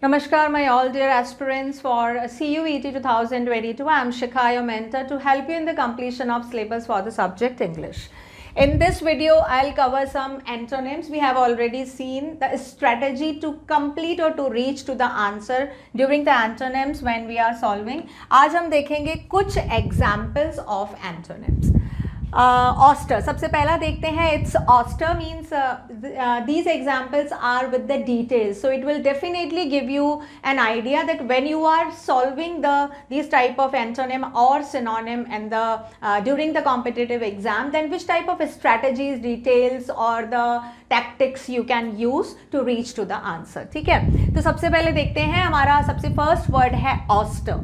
Namaskar, my all dear aspirants for CUET 2022. I am Shikha, your mentor, to help you in the completion of syllabus for the subject English. In this video, I'll cover some antonyms. We have already seen the strategy to complete or to reach to the answer during the antonyms when we are solving. आज हम देखेंगे कुछ examples of antonyms. Auster, सबसे पहला देखते हैं. It's auster means these examples are with the details, so it will definitely give you an idea that when you are solving these type of antonym or synonym and during the competitive exam, then which type of strategies, details or the tactics you can use to reach to the answer. ठीक है, तो सबसे पहले देखते हैं. हमारा सबसे first word है auster.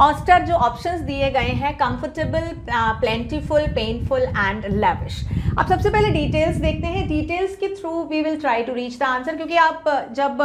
auster जो ऑप्शंस दिए गए हैं comfortable, plentiful, painful and lavish. अब सबसे पहले डिटेल्स देखते हैं. डिटेल्स के through we will try to reach the answer, क्योंकि आप जब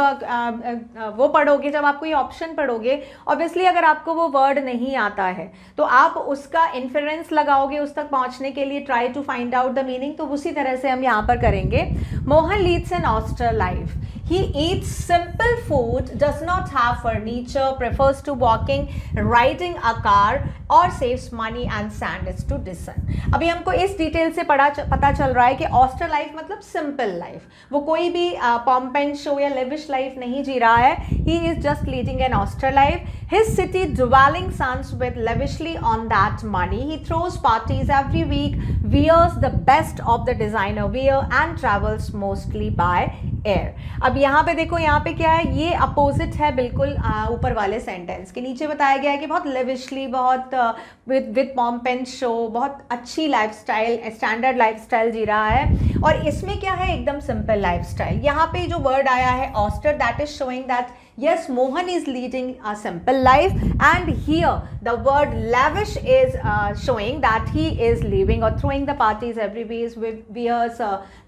वो पढ़ोगे, जब आप कोई ऑप्शन पढ़ोगे, ऑब्वियसली अगर आपको वो वर्ड नहीं आता है तो आप उसका इन्फरेंस लगाओगे उस तक पहुंचने के लिए, try to find out the meaning. तो उसी तरह से हम यहाँ पर करेंगे. Mohan leads an austere life. He eats simple food, does not have furniture, prefers to walking, riding a car और saves money and sends to Dyson. अभी हमको इस डिटेल से पता चल रहा है कि ऑस्टर लाइफ मतलब सिंपल लाइफ. वो कोई भी pomp and show या लेविश लाइफ नहीं जी रहा है. He is just leading an austere life. His city dwelling sons with lavishly on that money. He throws parties every week, wears the best of the designer wear and travels mostly by air. अब यहाँ पे देखो, यहाँ पे क्या है, ये opposite है बिल्कुल ऊपर वाले सेंटेंस के. नीचे बताया गया है कि बहुत लेविशली, बहुत विद पॉम्प एंड शो, बहुत अच्छी लाइफस्टाइल, स्टैंडर्ड लाइफस्टाइल जी रहा है. और इसमें क्या है, एकदम सिंपल लाइफस्टाइल. यहाँ पे जो वर्ड आया है austere, that is showing that yes, Mohan is leading a simple life, and here the word lavish is showing that he is living or throwing the parties every week, wears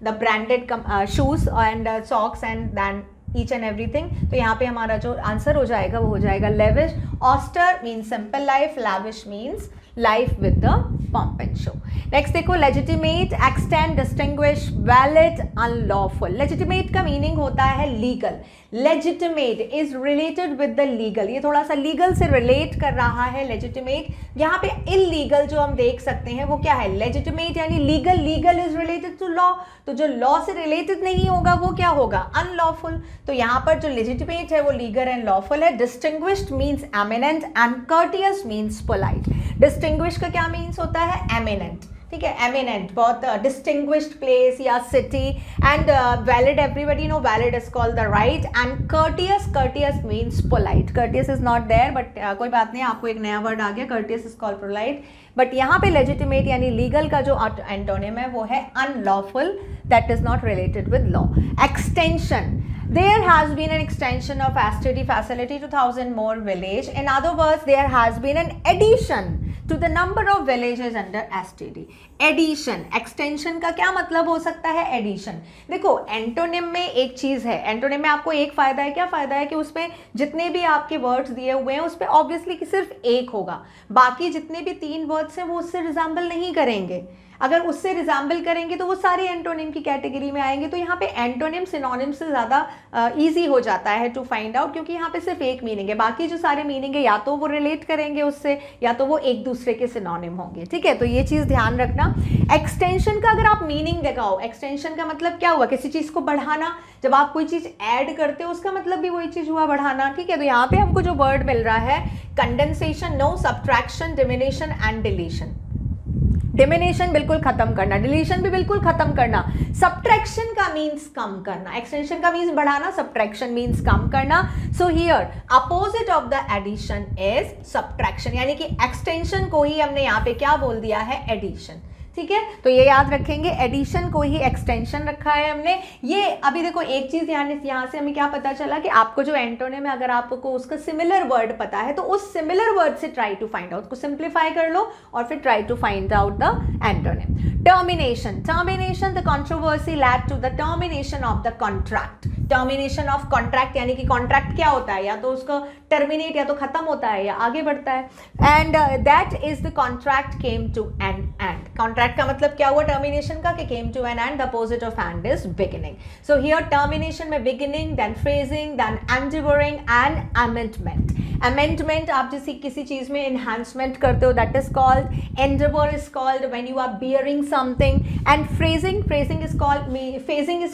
the branded shoes and socks and then each and everything. तो यहाँ पे हमारा जो answer हो जाएगा वो हो जाएगा lavish. Auster means simple life, lavish means life with the pomp and show. Next देखो, legitimate, extant, distinguish, valid, unlawful. legitimate का मीनिंग होता है legal. legitimate is related with the legal. ये थोड़ा सा लीगल से रिलेट कर रहा है legitimate. यहाँ पे illegal जो हम देख सकते हैं वो क्या है, legitimate यानी legal. Legal is related to law, तो जो लॉ से रिलेटेड नहीं होगा वो क्या होगा, अनलॉफुल. तो यहाँ पर जो legitimate है वो लीगल एंड लॉफुल है. distinguished means eminent and courteous means polite. distinguished का क्या मीन्स होता है, eminent. ठीक है, eminent बहुत distinguished place या city, and valid, everybody know valid is called the right, and courteous, courteous means polite. courteous is not there, but कोई बात नहीं, आपको एक नया वर्ड आ गया, courteous is called polite. But यहाँ पे legitimate यानी लीगल का जो एंटोनिम है वो है unlawful, that is not related with law. extension, there has been an extension of STD facility to 1,000 more village. In other words, there has been an addition to the number of villages under STD. Addition, extension का क्या मतलब हो सकता है, addition. देखो antonym में एक चीज़ है, एंटोनिम में आपको एक फ़ायदा है. क्या फ़ायदा है कि उसमें जितने भी आपके वर्ड्स दिए हुए हैं उस पर ऑब्वियसली कि सिर्फ एक होगा, बाकी जितने भी 3 वर्ड्स हैं वो उससे रिजेंबल नहीं करेंगे. अगर उससे रिजेंबल करेंगे तो वो सारे एंटोनिम की कैटेगरी में आएंगे. तो यहाँ पे एंटोनिम सिनोनिम से ज़्यादा ईजी हो जाता है टू फाइंड आउट, क्योंकि यहाँ पे सिर्फ एक मीनिंग है, बाकी जो सारे मीनिंग है या तो वो रिलेट करेंगे उससे या तो वो एक दूसरे के सिनोनिम होंगे. ठीक है, तो ये चीज़ ध्यान रखना. एक्सटेंशन का अगर आप मीनिंग दिखाओ, एक्सटेंशन का मतलब क्या हुआ, किसी चीज़ को बढ़ाना. जब आप कोई चीज़ ऐड करते हो उसका मतलब भी वही चीज़ हुआ, बढ़ाना. ठीक है, तो यहाँ पे हमको जो वर्ड मिल रहा है condensation, no, subtraction, diminution and deletion. Diminution बिल्कुल खत्म करना, डिलीशन भी बिल्कुल खत्म करना. सब्ट्रैक्शन का मीन्स कम करना, एक्सटेंशन का मीन्स बढ़ाना, सब्ट्रैक्शन मीन्स कम करना. So here opposite of the addition is subtraction, यानी कि एक्सटेंशन को ही हमने यहाँ पे क्या बोल दिया है, एडिशन. ठीक है, तो ये याद रखेंगे, एडिशन को ही एक्सटेंशन रखा है हमने. ये अभी देखो एक चीज़ यहाँ से हमें क्या पता चला कि आपको जो एंटोनिम है अगर आपको उसका सिमिलर वर्ड पता है तो उस सिमिलर वर्ड से ट्राई टू फाइंड आउट, को सिंप्लीफाई कर लो और फिर try to find out the antonym. Termination, termination, the controversy led to the termination of the contract. Termination of contract यानी कि कॉन्ट्रैक्ट क्या होता है, या तो उसका टर्मिनेट या तो खत्म होता है या आगे बढ़ता है. And that is the contract came to an end. Contract correct का मतलब क्या हुआ टर्मिनेशन का, कि came to an end, the opposite of end is beginning. So here termination में beginning, then phrasing, then endeavoring and amendment. Amendment आप जैसे किसी चीज में enhancement करते हो, that is called. Endeavor is called when you are bearing something, and phrasing is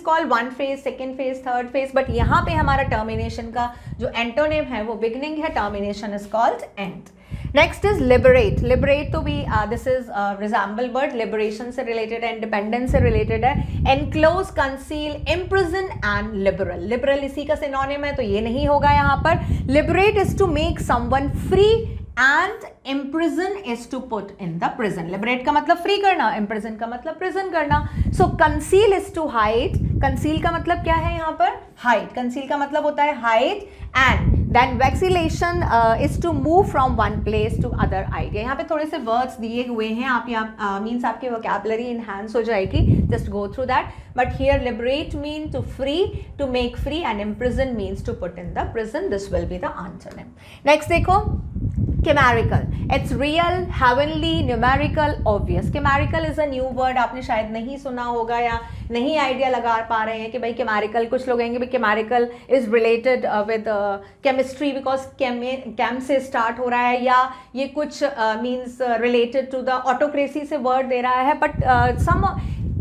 called one phase, second phase, third phase, but यहाँ पे हमारा termination का जो antonym है वो beginning है, termination is called end. Next is liberate. Liberate तो भी this is resemble word, liberation से रिलेटेड है, इंडिपेंडेंस से रिलेटेड है. Enclose, conceal, imprison and liberal. Liberal इसी का सिनोनिम है तो ये नहीं होगा यहाँ पर. Liberate is to make someone free and imprison is to put in the prison. Liberate का मतलब free करना, imprison का मतलब prison करना. So conceal is to hide. Conceal का मतलब क्या है यहाँ पर? Hide. Conceal का मतलब होता है hide. And then vacillation is to move from one place to other idea. यहाँ पे थोड़े से words दिए हुए हैं, आप यहाँ means आपकी vocabulary enhance हो जाएगी. Just go through that. But here liberate mean to free, to make free, and imprison means to put in the prison. This will be the antonym. Next देखो. Chimerical. It's real, heavenly, numerical, obvious. Chimerical is a new word. आपने शायद नहीं सुना होगा या नहीं idea लगा पा रहे हैं कि भाई chimerical, कुछ लोग कहेंगे भाई chimerical is related with chemistry because chem से start हो रहा है, या ये कुछ means related to the autocracy से word दे रहा है, but some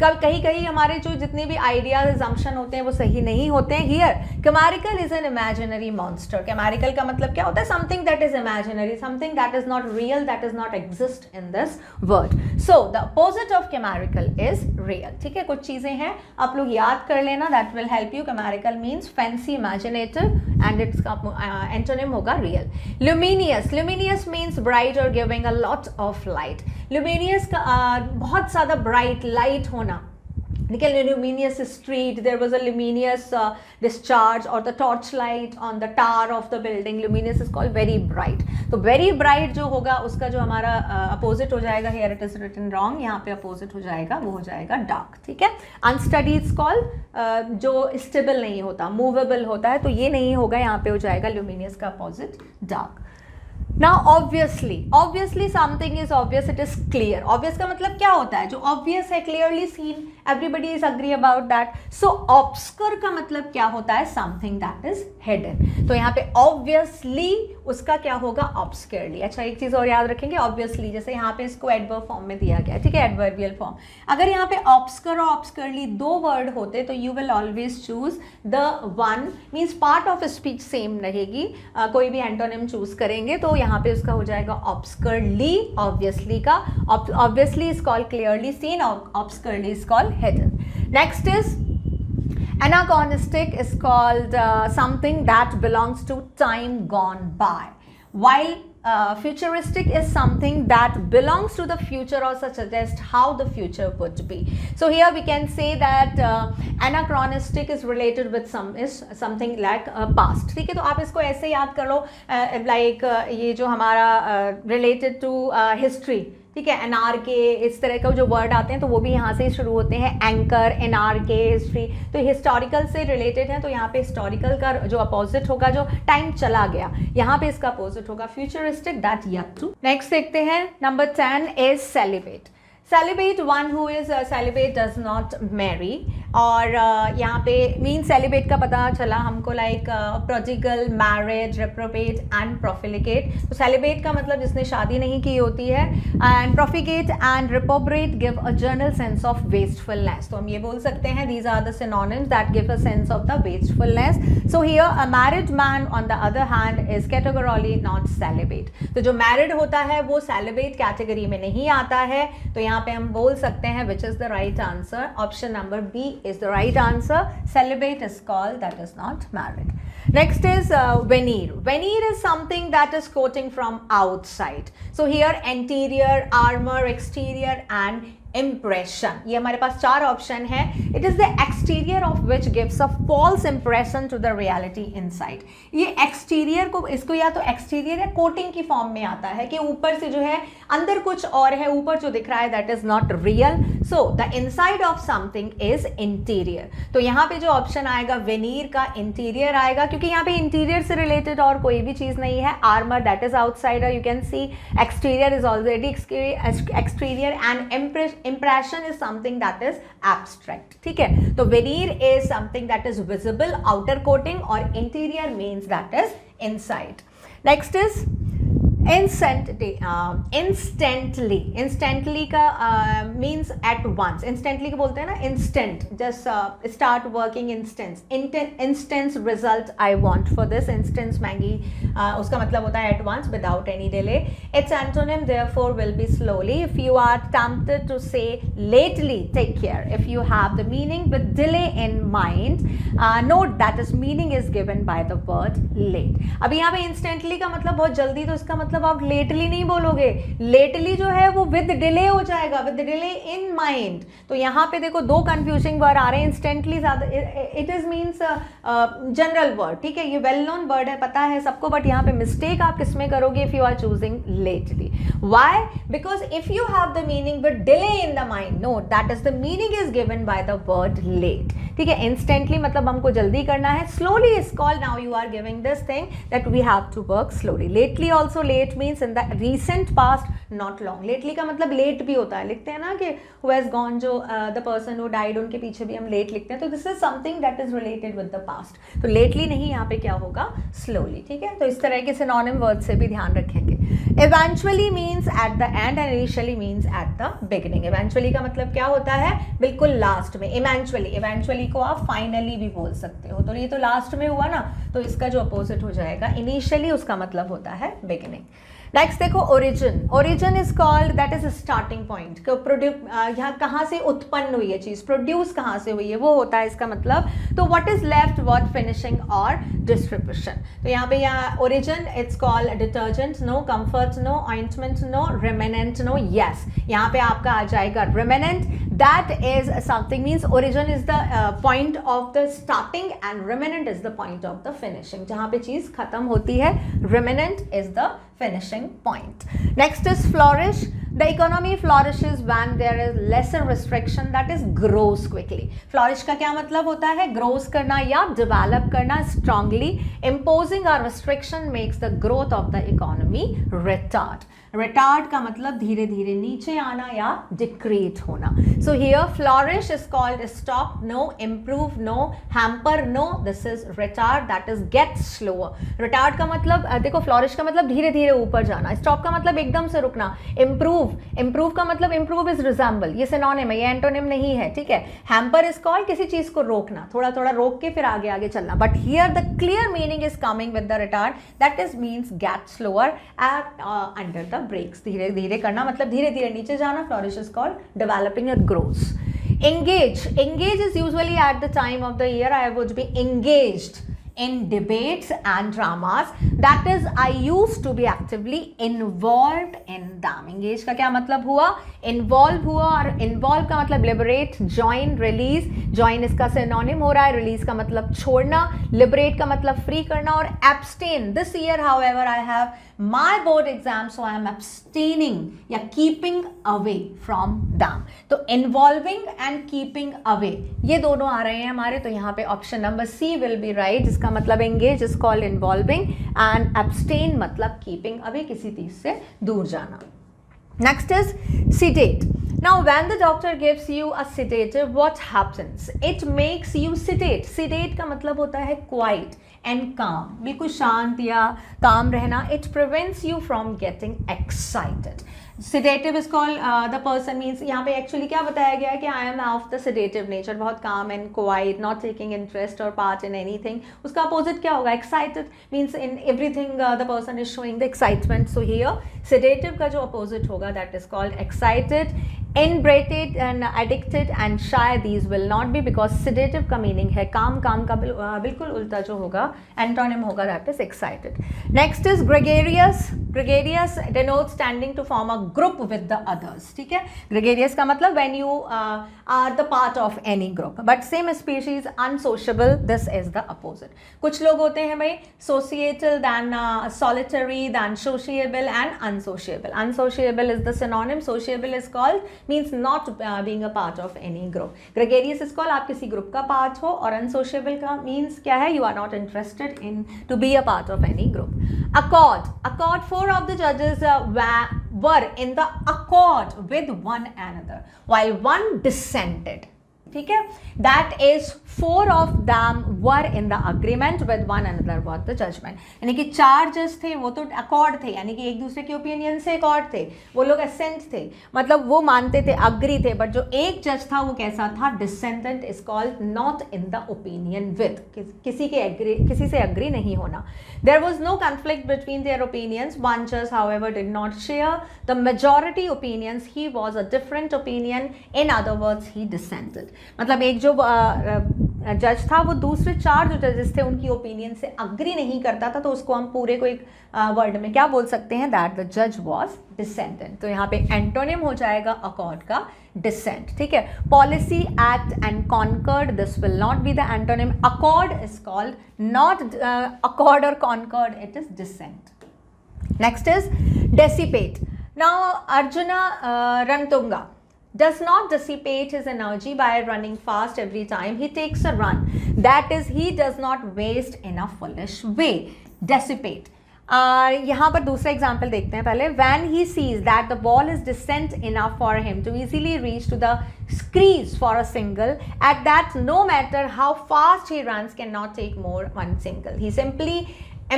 कहीं कहीं हमारे जो जितने भी आइडियाज असम्पशन होते हैं वो सही नहीं होते हैं. Here chimerical is an imaginary monster. chimerical का मतलब क्या होता है? Something that is imaginary, something that is not real, that is not exist in this word. So the opposite of chimerical is real. ठीक है, कुछ चीजें हैं आप लोग याद कर लेना, that will help you. chimerical means fancy, imaginative, and its antonym होगा real. luminous. luminous means bright और giving a lot of light. luminous का बहुत ज़्यादा ब्राइट लाइट होना. Again, a luminous street, there was a luminous discharge or the torch light on the tower of the building. Luminous is called very bright. तो very bright जो होगा उसका जो हमारा opposite हो जाएगा, here it is written wrong, यहाँ पे opposite हो जाएगा, वो हो जाएगा dark. ठीक है. Unsteady is called जो stable नहीं होता, movable होता है, तो ये नहीं होगा, यहाँ पे हो जाएगा luminous का opposite dark. Now obviously something is obvious, it is clear. Obvious का मतलब क्या होता है? जो obvious है, clearly seen, everybody is agree about that. So obscure का मतलब क्या होता है? Something that is hidden. तो यहाँ पे obviously उसका क्या होगा? obscurely. अच्छा, एक चीज और याद रखेंगे, obviously जैसे यहाँ पे इसको adverb form में दिया गया है, ठीक है, adverbial form. अगर यहाँ पे obscure और obscurely दो word होते तो you will always choose the one, means part of speech same रहेगी. कोई भी antonym choose करेंगे तो यहाँ पे उसका हो जाएगा obscurely. obviously का obviously is called clearly seen, और obscurely is called hidden. Next is anachronistic, is called something that belongs to time gone by, while futuristic is something that belongs to the future or suggests how the future would be. So here we can say that anachronistic is related with something like past. ठीक है, तो आप इसको ऐसे याद कर लो, like ये जो हमारा related to history, ठीक है, NRK, इस तरह का जो वर्ड आते हैं तो वो भी यहाँ से ही शुरू होते हैं. एंकर, NRK, हिस्ट्री, तो हिस्टोरिकल से रिलेटेड है, तो यहाँ पे हिस्टोरिकल का जो अपोजिट होगा, जो टाइम चला गया, यहाँ पे इसका अपोजिट होगा futuristic, that yet to. Next देखते हैं, number 10 is celibate. Celibate, one who is celibate does not marry. और यहाँ पे मीन सेलिब्रेट का पता चला हमको, like prodigal, married, reprobate and profligate. तो सेलिब्रेट का मतलब जिसने शादी नहीं की होती है, and profligate and reprobate give a general sense of wastefulness. तो हम ये बोल सकते हैं these are the synonyms that give a sense of the wastefulness. So here a married man on the other hand is categorically not celibate. तो जो married होता है वो सेलिब्रेट कैटेगरी में नहीं आता है, तो यहाँ पे हम बोल सकते हैं which is the right answer, option number B is the right answer. Celibate is called that is not married. Next is veneer. Veneer is something that is coating from outside. So here interior, armor, exterior and impression. ये हमारे पास चार option है. It is the exterior of which gives a false impression to the reality inside. ये exterior को, इसको या तो exterior या coating की फॉर्म में आता है कि ऊपर से जो है अंदर कुछ और है, ऊपर जो दिख रहा है that is not real. So the inside of something is interior. तो यहाँ पे जो ऑप्शन आएगा veneer का interior आएगा, क्योंकि यहाँ पे interior से related और कोई भी चीज़ नहीं है. Armor that is outsider, you can see exterior is already exterior and impression is something that is abstract. ठीक है, तो veneer is something that is visible, outer coating, और interior means that is inside. Next is instantly का means at once. Instantly को बोलते हैं ना instant, just start working instant result I want for this instance Maggie, उसका मतलब होता है at once, without any delay. Its antonym therefore will be slowly. If you are tempted to say lately, take care. If you have the meaning with delay in mind, note that its meaning is given by the word late. अभी यहाँ पे instantly का मतलब बहुत जल्दी, तो इसका मतलब आप लेटली नहीं बोलोगे, लेटली जो है वो विद डिले हो जाएगा, विद डिले इन माइंड. तो यहाँ पे देखो दो कंफ्यूजिंग वर्ड आ रहे हैं. इंस्टेंटली ज्यादा, it is means general word, ठीक है, ये वेल नोन वर्ड है, पता है सबको, बट यहाँ पे मिस्टेक आप किसमें करोगे if you are choosing lately. Why? Because if you have the meaning with delay in the mind, note that is the meaning is given by the word late. ठीक है, इंस्टेंटली मतलब हमको जल्दी करना है. Slowly is called, now you are giving this thing that we have to work slowly. Lately also, late means in the recent past, not long. Lately का मतलब late भी होता है, लिखते हैं ना कि हु हैज गॉन, जो द पर्सन हु डाइड, उनके पीछे भी हम लेट लिखते हैं. तो this is something that is related with the past. तो लेटली नहीं, यहाँ पे क्या होगा, स्लोली. ठीक है, तो इस तरह के सिनोनिम वर्ड से भी ध्यान रखेंगे. Eventually means at the end and initially means at the beginning. Eventually का मतलब क्या होता है, बिल्कुल लास्ट में. इवेंचुअली को आप फाइनली भी बोल सकते हो, तो ये तो लास्ट में हुआ ना, तो इसका जो अपोजिट हो जाएगा इनिशियली, उसका मतलब होता है बिगिनिंग. नेक्स्ट देखो origin. Origin is called, that is starting point. यहाँ कहाँ से उत्पन्न हुई है चीज, प्रोड्यूस कहाँ से हुई है, वो होता है इसका मतलब. तो what is left, what finishing और डिस्ट्रीब्यूशन. तो यहाँ पे यहाँ origin, it's called detergent no, comfort no, ointment no, remnant no. Yes, यहाँ पे आपका आ जाएगा remnant. That is something, means origin is the point of the starting and remnant is the point of the finishing. जहाँ पे चीज खत्म होती है, remnant is the finishing point. Next is flourish. The economy flourishes when there is lesser restriction, that is grows quickly. Flourish का क्या मतलब होता है, grows करना या develop करना strongly. Imposing a restriction makes the growth of the economy retard. Retard का मतलब धीरे धीरे नीचे आना या decrease होना. So here flourish is called stop no, improve no, hamper no. This is retard, that is get slower. Retard का मतलब देखो, flourish का मतलब धीरे धीरे ऊपर जाना, stop का मतलब एकदम से रुकना, improve का मतलब improve is resemble, ये synonym है, ये antonym नहीं है. ठीक है, hamper is called किसी चीज को रोकना, थोड़ा थोड़ा रोक के फिर आगे आगे चलना. But here the clear meaning is coming with the retard, that is means get slower at under the brakes. धीरे धीरे करना मतलब धीरे धीरे नीचे जाना. Flourish is called developing it grows. engage is usually at the time of the year I would be engaged in debates and dramas, that is I used to be actively involved in them. engage का क्या मतलब हुआ, involve हुआ, और involve का मतलब liberate, join, release. join इसका synonym हो रहा है, release का मतलब छोड़ना, liberate का मतलब free करना, और abstain. this year however I have my board exam, so I am abstaining या keeping away from them. तो involving and keeping away ये दोनों आ रहे हैं हमारे, तो यहाँ पे option number C will be right, जिसका मतलब engage is called involving and abstain मतलब keeping away, किसी चीज से दूर जाना. Next is sedate. Now when the doctor gives you a sedative, what happens? It makes you sedate. Sedate का मतलब होता है quiet and calm, बिल्कुल शांत या काम रहना. It prevents you from getting excited. Sedative is called the person means, यहाँ पे एक्चुअली क्या बताया गया है कि I am of the sedative nature, बहुत calm and quiet, not taking interest or part in anything. उसका opposite क्या होगा, excited means in everything the person is showing the excitement. So here sedative का जो opposite होगा that is called excited. Inebriated and addicted and shy, these will not be, because sedative का meaning है काम, काम का बिल्कुल उल्टा जो होगा antonym होगा that is excited. Next is gregarious. Gregarious denotes standing to form a group with the others. ठीक है, gregarious का मतलब when you are the part of any group. But same species unsociable, this is the opposite. कुछ लोग होते हैं भाई societal, then solitary, then sociable and unsociable. Unsociable is the synonym. Sociable is called means not being a part of any group. Gregarious is called आप किसी group का part हो, और unsociable का means क्या है, you are not interested in to be a part of any group. Accord. Accord for 4 of the judges were in the accord with one another while one dissented. ठीक है, that is 4 of them were in the agreement with one another what the judgment. यानी कि 4 जज थे, वो तो accord थे, यानी कि एक दूसरे के ओपिनियन से अकॉर्ड थे, वो लोग असेंट थे, मतलब वो मानते थे, अग्री थे, बट जो एक जज था वो कैसा था, descendant, is called not in the opinion with, किसी से अग्री नहीं होना. There was no conflict between their opinions. One judge, however, did not share the majority opinions. He was a different opinion. In other words, he dissented. मतलब एक जो जज था वो दूसरे 4 जो जजेस थे उनकी ओपिनियन से अग्री नहीं करता था, तो उसको हम पूरे को एक वर्ड में क्या बोल सकते हैं, दैट द जज वॉज डिसेंडेंट. तो यहाँ पे एंटोनिम हो जाएगा अकॉर्ड का डिसेंट. ठीक है, policy, act and concord, this will not be the antonym. Accord is called not accord और concord, it is dissent. Next is dissipate. Now Arjuna Ranatunga does not dissipate his energy by running fast every time he takes a run. That is, he does not waste in a foolish way. Dissipate. यहाँ पर दूसरा example देखते हैं पहले. When he sees that the ball is distant enough for him to easily reach to the crease for a single, at that no matter how fast he runs cannot take more one single. He simply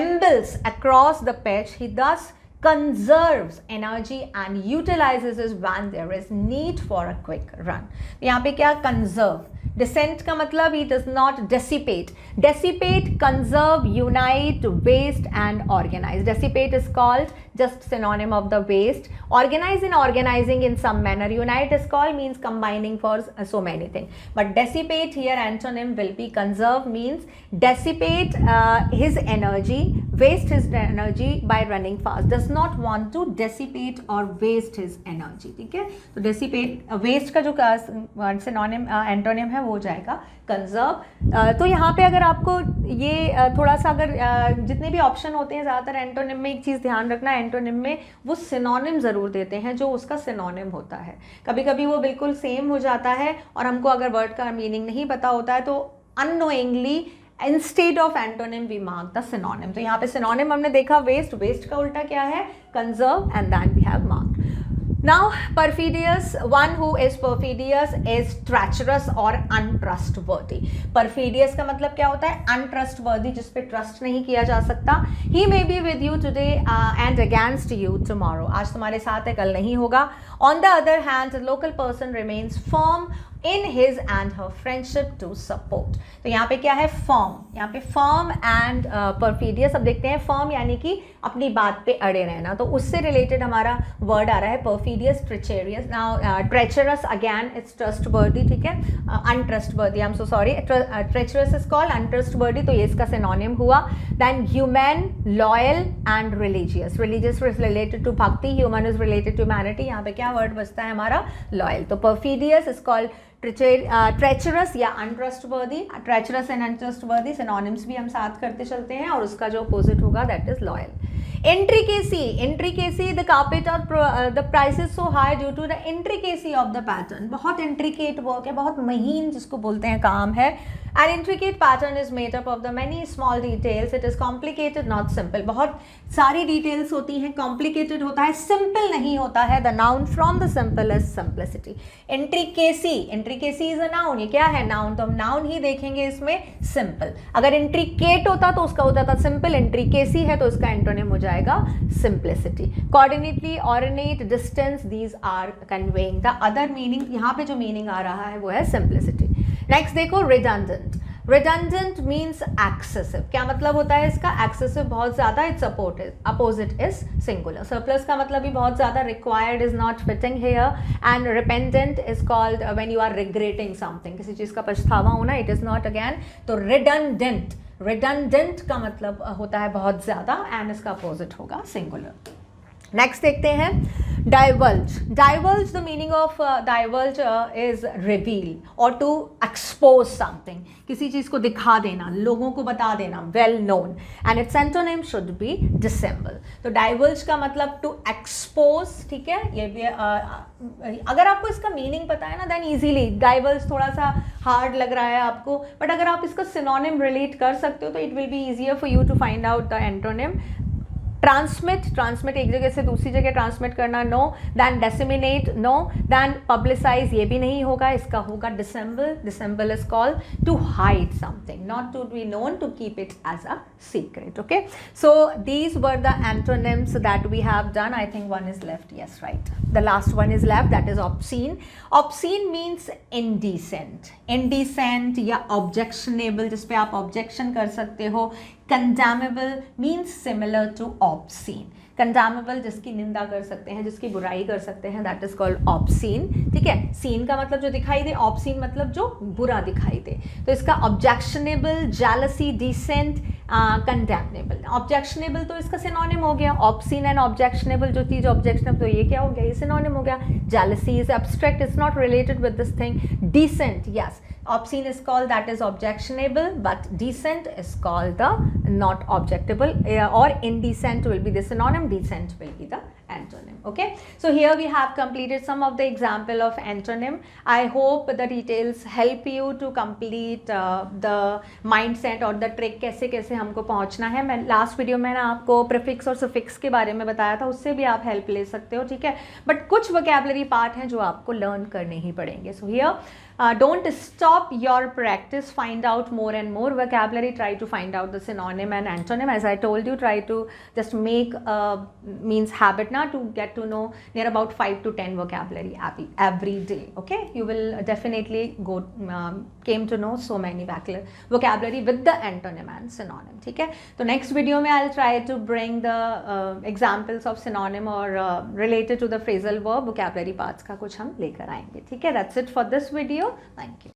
ambles across the pitch. He thus conserves energy and utilizes it when there is need for a quick run. यहाँ पे क्या conserve, डिसेंट का मतलब ही does not dissipate. Dissipate, conserve, unite, waste and organise. Dissipate is called just synonym of the waste. Organize in organizing in some manner. Unite is called means combining for so many things. But dissipate here antonym will be conserve, means dissipate his energy, waste his energy by running fast. Does not want to dissipate or waste his energy. ठीक है, तो dissipate waste का जो synonym antonym है वो हो जाएगा conserve. तो यहाँ पे अगर आपको ये थोड़ा सा अगर जितने भी ऑप्शन होते हैं ज़्यादातर एंटोनिम में एक चीज़ ध्यान रखना, एंटोनिम में वो सिनोनिम ज़रूर देते हैं जो उसका सिनोनिम होता है. कभी कभी वो बिल्कुल सेम हो जाता है और हमको अगर वर्ड का मीनिंग नहीं पता होता है तो unknowingly instead of antonym we mark the synonym. तो यहाँ पे सिनोनिम हमने देखा वेस्ट, वेस्ट का उल्टा क्या है, conserve, and then we have marked. Now, perfidious, one who is perfidious is treacherous or untrustworthy. Perfidious का मतलब क्या होता है, untrustworthy, जिस पे ट्रस्ट नहीं किया जा सकता. He may be with you today and against you tomorrow. आज तुम्हारे साथ है, कल नहीं होगा. On the other hand, the local person remains firm in his and her friendship to support. तो यहाँ पे क्या है, firm. यहाँ पे firm and perfidious. अब देखते हैं firm यानी कि अपनी बात पे अड़े रहना, तो उससे रिलेटेड हमारा वर्ड आ रहा है perfidious, treacherous. Now treacherous again it's trustworthy, ठीक है, untrustworthy, I'm so sorry. Treacherous is called untrustworthy, तो ये इसका synonym हुआ. Then human, loyal and religious. Religious is related to bhakti, human is related to humanity. यहाँ पे क्या word बचता है हमारा, loyal. तो perfidious is called treacherous या untrustworthy. treacherous and untrustworthy synonyms भी हम साथ करते चलते हैं और उसका जो opposite होगा that is loyal. Intricacy, the carpet or the price is so high due to the intricacy of the pattern. बहुत intricate work है, बहुत महीन जिसको बोलते हैं काम है. An intricate pattern is made up of the many small details. It is complicated, not simple. बहुत सारी details होती हैं, complicated होता है, simple नहीं होता है. The noun from the simple is simplicity. Intricacy is a noun. ये क्या है, noun. तो हम noun ही देखेंगे इसमें, simple. अगर intricate होता तो उसका होता था simple. Intricacy है तो उसका antonym हो जाएगा simplicity. Coordinately, ornate, distance, these are conveying the other meaning. यहाँ पे जो meaning आ रहा है वो है simplicity. नेक्स्ट देखो redundant. Redundant means excessive. क्या मतलब होता है इसका, excessive बहुत ज़्यादा, its opposite is singular. Surplus का मतलब भी बहुत ज़्यादा, required is not fitting here, and repentant is called when you are regretting something, किसी चीज़ का पछतावा होना, it is not again. तो redundant का मतलब होता है बहुत ज़्यादा, and इसका opposite होगा singular. नेक्स्ट देखते हैं divulge. Divulge, the meaning of divulge is reveal or to expose something. किसी चीज़ को दिखा देना, लोगों को बता देना, well known, and its antonym should be dissemble. तो divulge का मतलब to expose, ठीक है, ये भी अगर आपको इसका मीनिंग पता है ना then easily. divulge थोड़ा सा हार्ड लग रहा है आपको, बट अगर आप इसका synonym रिलेट कर सकते हो तो it will be easier for you to find out the antonym. Transmit एक जगह से दूसरी जगह ट्रांसमिट करना, no. Then disseminate, no. Then publicise, ये भी नहीं होगा, इसका होगा dissemble is called to hide something, not to be known, to keep it as a secret. Okay, so these were the antonyms that we have done. I think one is left. Yes, right, the last one is left, that is obscene. Obscene means indecent या objectionable, जिस पे आप objection कर सकते हो. Condemnable means similar to obscene. Condemnable जिसकी निंदा कर सकते हैं, जिसकी बुराई कर सकते हैं, that is called obscene. ठीक है, scene का मतलब जो दिखाई दे, obscene मतलब जो बुरा दिखाई दे. तो इसका objectionable, jealousy, decent, condemnable. Objectionable तो इसका synonym हो गया. Obscene and objectionable, जो चीज़ objectionable, तो ये क्या हो गया, ये synonym हो गया. Jealousy is abstract, it's not related with this thing. Decent, yes. Obscene is called, that is objectionable, but decent is called the not objectable, or indecent will be the synonym, decent will be the antonym. Okay, so here we have completed some of the example of antonym. I hope the details help you to complete the mindset और the trick कैसे कैसे हमको पहुंचना है. मैं last video में ना आपको प्रीफिक्स और सफिक्स के बारे में बताया था, उससे भी आप हेल्प ले सकते हो. ठीक है, बट कुछ वोकैबुलरी पार्ट हैं जो आपको लर्न करने ही पड़ेंगे. So here don't stop your practice, find out more and more vocabulary, try to find out the synonym and antonym. As I told you, try to just make means habit now to get to know near about 5 to 10 vocabulary every day. Okay, you will definitely came to know so many vocabulary with the antonym and synonym. ठीक है, तो next video में I'll try to bring the examples of synonym or related to the phrasal verb vocabulary parts का कुछ हम लेकर आएंगे. ठीक है, that's it for this video. Thank you.